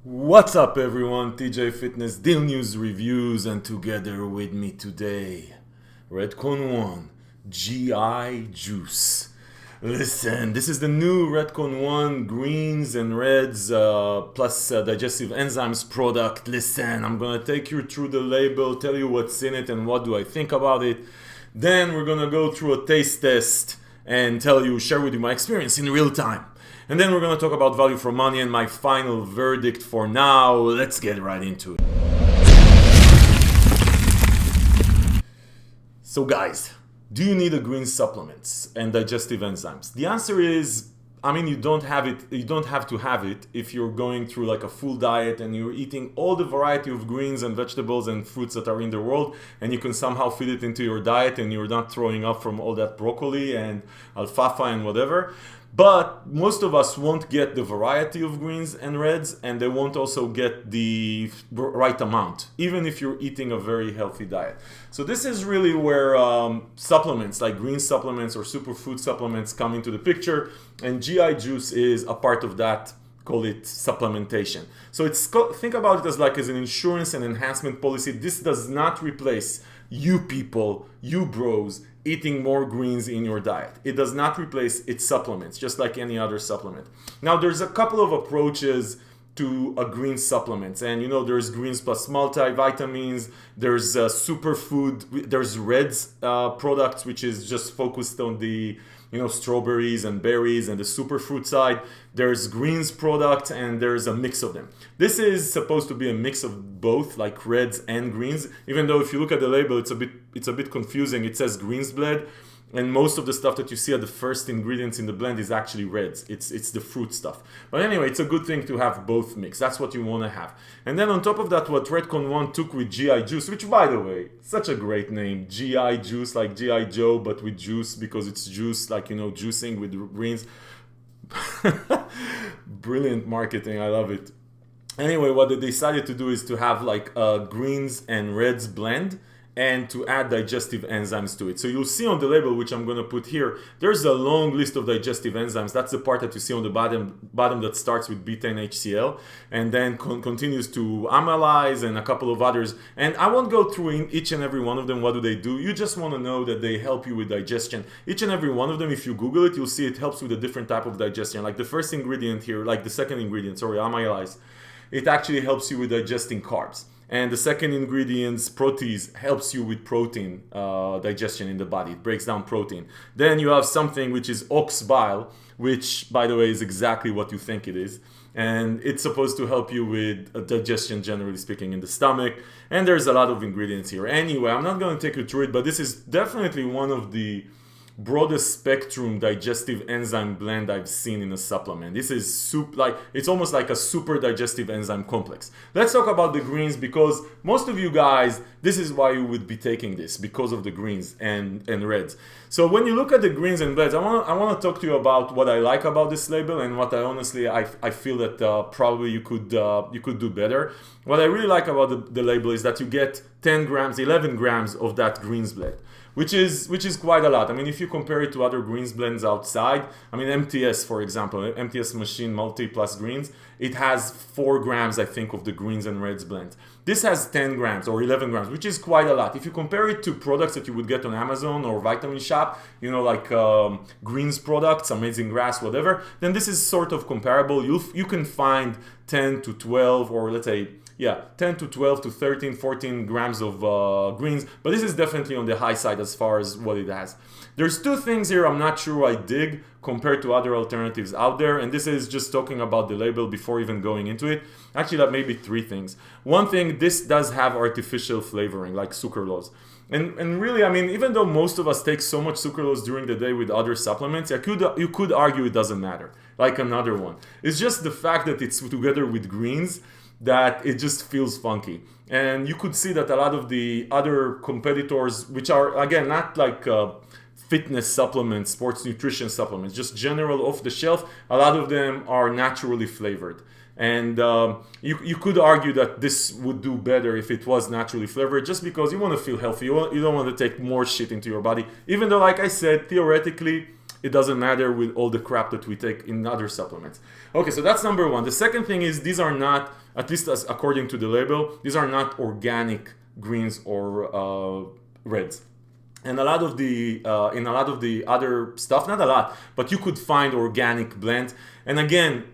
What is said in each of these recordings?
What's up everyone, TJ Fitness Deal News Reviews, and together with me today, Redcon1 GI Juice. Listen, this is the new Redcon1 greens and reds plus digestive enzymes product. Listen, I'm gonna take you through the label, tell you what's in it and what do I think about it. Then we're gonna go through a taste test and share with you my experience in real time. And then we're going to talk about value for money and my final verdict for now. Let's get right into it. So guys, do you need a green supplements and digestive enzymes? The answer is, you don't have to have it if you're going through like a full diet and you're eating all the variety of greens and vegetables and fruits that are in the world, and you can somehow fit it into your diet and you're not throwing up from all that broccoli and alfalfa and whatever. But most of us won't get the variety of greens and reds, and they won't also get the right amount, even if you're eating a very healthy diet. So this is really where supplements like green supplements or superfood supplements come into the picture, and GI Juice is a part of that. Call it supplementation. So think about it as an insurance and enhancement policy. This does not replace you people, you bros, eating more greens in your diet. It does not replace its supplements, just like any other supplement. Now, there's a couple of approaches to a green supplements, and there's greens plus multivitamins, there's superfood, there's reds products, which is just focused on the strawberries and berries and the superfruit side. There's greens product, and there's a mix of them. This is supposed to be a mix of both, like reds and greens, even though if you look at the label, it's a bit confusing. It says greens blend, and most of the stuff that you see at the first ingredients in the blend is actually reds. It's the fruit stuff. But anyway, it's a good thing to have both mixed. That's what you want to have. And then on top of that, what Redcon1 took with GI Juice, which by the way, such a great name, GI Juice, like GI Joe, but with juice, because it's juice, like juicing with greens. Brilliant marketing, I love it. Anyway, what they decided to do is to have like a greens and reds blend, and to add digestive enzymes to it. So you'll see on the label, which I'm going to put here, there's a long list of digestive enzymes. That's the part that you see on the bottom that starts with beta and HCl, and then continues to amylase and a couple of others. And I won't go through each and every one of them. What do they do? You just want to know that they help you with digestion. Each and every one of them, if you Google it, you'll see it helps with a different type of digestion. Like the first ingredient here, like the second ingredient, amylase, it actually helps you with digesting carbs. And the second ingredient, protease, helps you with protein digestion in the body. It breaks down protein. Then you have something which is ox bile, which, by the way, is exactly what you think it is. And it's supposed to help you with digestion, generally speaking, in the stomach. And there's a lot of ingredients here. Anyway, I'm not going to take you through it, but this is definitely one of the broadest spectrum digestive enzyme blend I've seen in a supplement. This is it's almost like a super digestive enzyme complex. Let's talk about the greens, because most of you guys, this is why you would be taking this, because of the greens and reds. So when you look at the greens and reds, I want to talk to you about what I like about this label and what I feel that probably you could do better. What I really like about the label is that you get 10 grams, 11 grams of that greens blend, which is quite a lot. If you compare it to other greens blends outside, MTS, for example, MTS Machine Multi Plus Greens, it has 4 grams, I think, of the greens and reds blend. This has 10 grams or 11 grams, which is quite a lot. If you compare it to products that you would get on Amazon or Vitamin Shop, like greens products, Amazing Grass, whatever, then this is sort of comparable. You can find 10 to 12, or let's say, 10 to 12 to 13, 14 grams of greens, but this is definitely on the high side as far as what it has. There's 2 things here I'm not sure I dig compared to other alternatives out there, and this is just talking about the label before even going into it. Actually, that may be 3 things. One thing, this does have artificial flavoring, like sucralose. And really, even though most of us take so much sucralose during the day with other supplements, you could argue it doesn't matter, like another one. It's just the fact that it's together with greens that it just feels funky. And you could see that a lot of the other competitors, which are, again, not like fitness supplements, sports nutrition supplements, just general off the shelf, a lot of them are naturally flavored. And you could argue that this would do better if it was naturally flavored, just because you want to feel healthy. You don't want to take more shit into your body. Even though, like I said, theoretically, it doesn't matter with all the crap that we take in other supplements. Okay, so that's number one. The second thing is these are not, at least as according to the label, these are not organic greens or reds. And a lot of the in a lot of the other stuff, not a lot, but you could find organic blend. And again,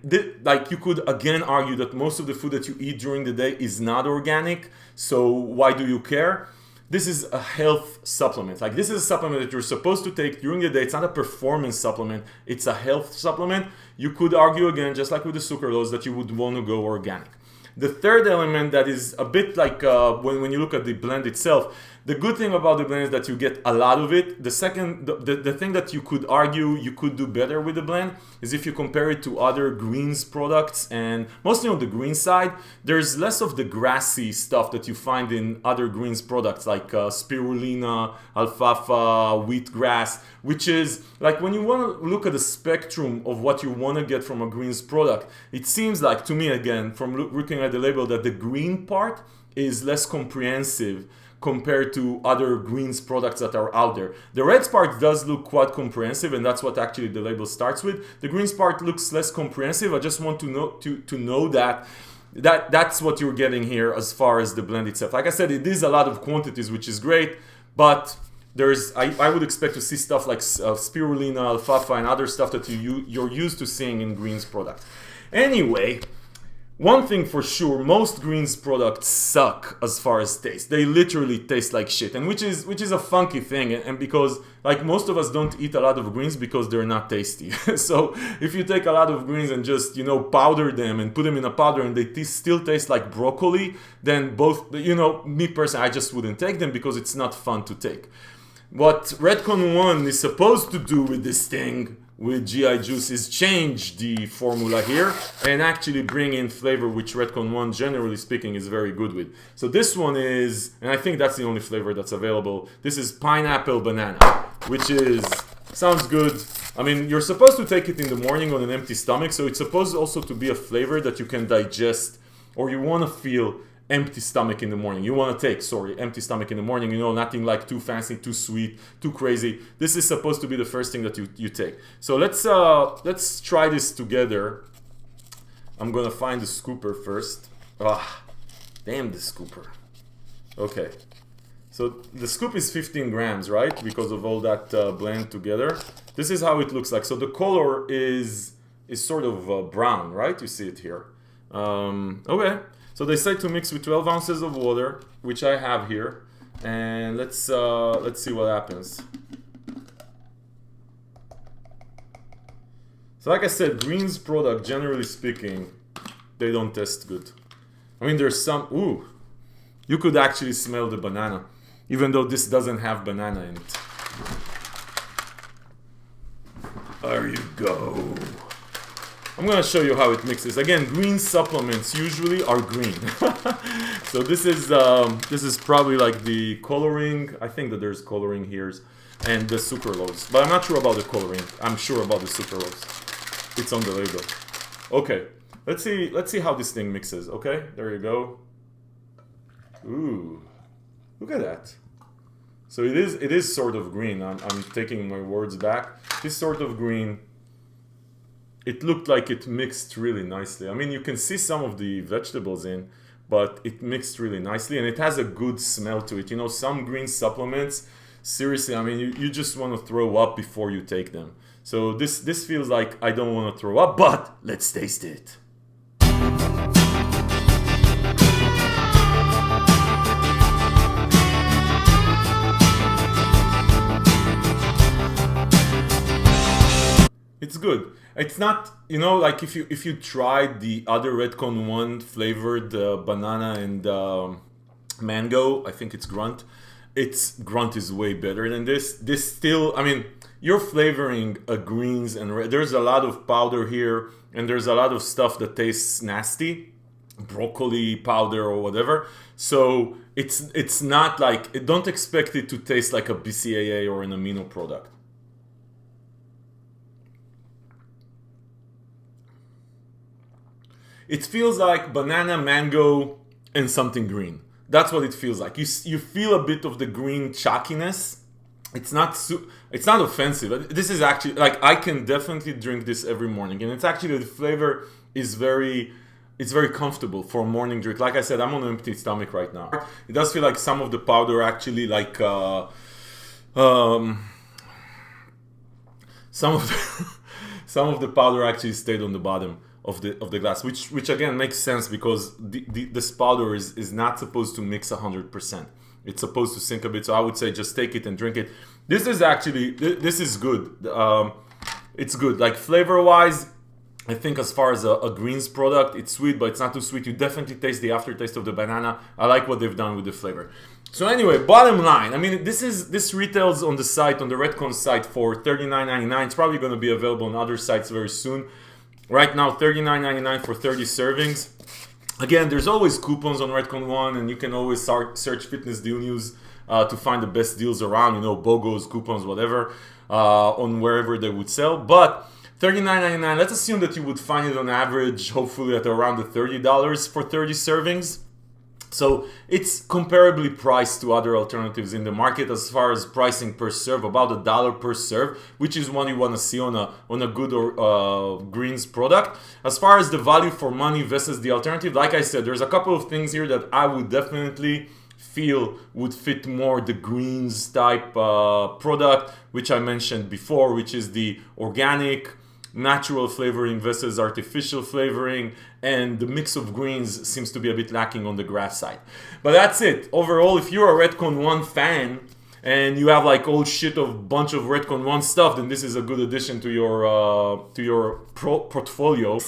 like you could again argue that most of the food that you eat during the day is not organic. So why do you care? This is a health supplement. Like this is a supplement that you're supposed to take during the day. It's not a performance supplement. It's a health supplement. You could argue again, just like with the sucralose, that you would want to go organic. The third element that is a bit like when you look at the blend itself, the good thing about the blend is that you get a lot of it. The second, the thing that you could argue you could do better with the blend is if you compare it to other greens products, and mostly on the green side, there's less of the grassy stuff that you find in other greens products like spirulina, alfalfa, wheatgrass, which is like when you want to look at the spectrum of what you want to get from a greens product, it seems like to me again from looking at the label that the green part is less comprehensive compared to other greens products that are out there. The reds part does look quite comprehensive, and that's what actually the label starts with. The greens part looks less comprehensive. I just want to know that that's what you're getting here as far as the blend itself. Like I said, it is a lot of quantities, which is great, but I would expect to see stuff like spirulina, alfalfa, and other stuff that you're used to seeing in greens products. Anyway, one thing for sure, most greens products suck as far as taste. They literally taste like shit, and which is a funky thing, and because like most of us don't eat a lot of greens because they're not tasty. So if you take a lot of greens and just powder them and put them in a powder and they still taste like broccoli, then both me personally, I just wouldn't take them because it's not fun to take. What Redcon1 is supposed to do with this thing, with GI Juice, is change the formula here and actually bring in flavor, which Redcon1, generally speaking, is very good with. So this one is, and I think that's the only flavor that's available, this is pineapple banana, which sounds good. I mean, you're supposed to take it in the morning on an empty stomach, so it's supposed also to be a flavor that you can digest, or you want to feel empty stomach in the morning. You want to take, empty stomach in the morning, nothing like too fancy, too sweet, too crazy. This is supposed to be the first thing that you take. So let's try this together. I'm gonna find the scooper first. Damn the scooper. Okay. So the scoop is 15 grams, right? Because of all that blend together. This is how it looks like. So the color is sort of brown, right? You see it here. Okay. So they say to mix with 12 ounces of water, which I have here, and let's see what happens. So like I said, greens product, generally speaking, they don't taste good. I mean, there's some, you could actually smell the banana, even though this doesn't have banana in it. There you go. I'm gonna show you how it mixes. Again, green supplements usually are green. So this is probably like the coloring. I think that there's coloring here, and the sucralose. But I'm not sure about the coloring. I'm sure about the sucralose. It's on the label. Okay, let's see how this thing mixes. Okay, there you go. Ooh, look at that. So it is sort of green. I'm taking my words back. This sort of green. It looked like it mixed really nicely. I mean, you can see some of the vegetables in, but it mixed really nicely, and it has a good smell to it. Some green supplements, seriously, I mean, you just want to throw up before you take them. So this feels like I don't want to throw up, but let's taste it. It's good. It's not, like if you tried the other Redcon1 flavored banana and mango, I think it's Grunt. Grunt is way better than this. This still, I mean, you're flavoring greens and red. There's a lot of powder here, and there's a lot of stuff that tastes nasty, broccoli powder or whatever. So it's not like, don't expect it to taste like a BCAA or an amino product. It feels like banana, mango, and something green. That's what it feels like. You feel a bit of the green chalkiness, it's not offensive. This is actually like I can definitely drink this every morning, and it's actually the flavor is it's very comfortable for a morning drink. Like I said, I'm on an empty stomach right now. It does feel like some of the powder actually like some of the some of the powder actually stayed on the bottom of the glass, which again makes sense because this powder is not supposed to mix 100%. It's supposed to sink a bit. So I would say just take it and drink it. This is actually this is good. It's good. Like flavor wise, I think as far as a greens product, it's sweet, but it's not too sweet. You definitely taste the aftertaste of the banana. I like what they've done with the flavor. So anyway, bottom line, I mean, this retails on the site, on the Redcon site for $39.99. It's probably going to be available on other sites very soon. Right now, $39.99 for 30 servings. Again, there's always coupons on Redcon1, and you can always search Fitness Deal News to find the best deals around, you know, BOGOs, coupons, whatever, on wherever they would sell. But $39.99, let's assume that you would find it on average, hopefully at around the $30 for 30 servings. So it's comparably priced to other alternatives in the market as far as pricing per serve, about $1 per serve, which is what you want to see on a good or greens product. As far as the value for money versus the alternative, like I said, there's a couple of things here that I would definitely feel would fit more the greens type product, which I mentioned before, which is the organic, natural flavoring versus artificial flavoring, and the mix of greens seems to be a bit lacking on the grass side. But that's it. Overall, if you're a Redcon1 fan and you have like old shit of bunch of Redcon1 stuff, then this is a good addition to your portfolio.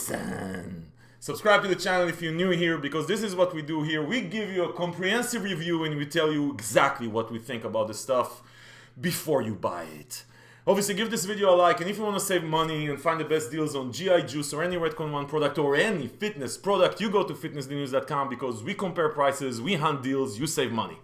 Subscribe to the channel if you're new here, because this is what we do here. We give you a comprehensive review and we tell you exactly what we think about the stuff before you buy it. Obviously, give this video a like, and if you want to save money and find the best deals on GI Juice or any Redcon1 product or any fitness product, you go to fitnessnews.com, because we compare prices, we hunt deals, you save money.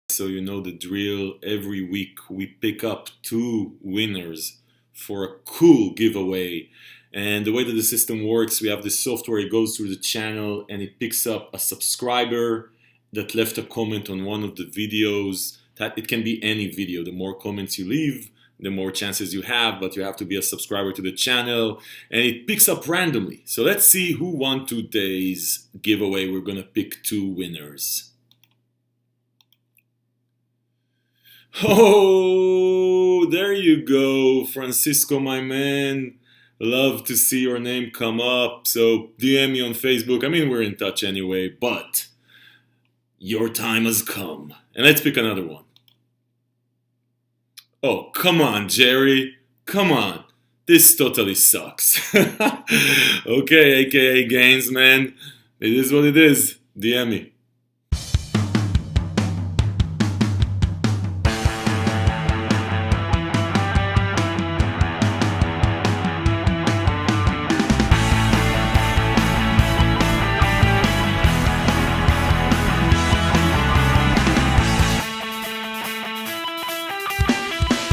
So you know the drill. Every week we pick up 2 winners for a cool giveaway. And the way that the system works, we have this software, it goes through the channel and it picks up a subscriber that left a comment on one of the videos. That it can be any video. The more comments you leave, the more chances you have, but you have to be a subscriber to the channel, and it picks up randomly. So let's see who won today's giveaway. We're gonna pick 2 winners. Oh, there you go, Francisco, my man. Love to see your name come up. So DM me on Facebook. I mean, we're in touch anyway, but your time has come. And let's pick another one. Oh, come on, Jerry. Come on. This totally sucks. Okay, aka Gains, man. It is what it is. DM me.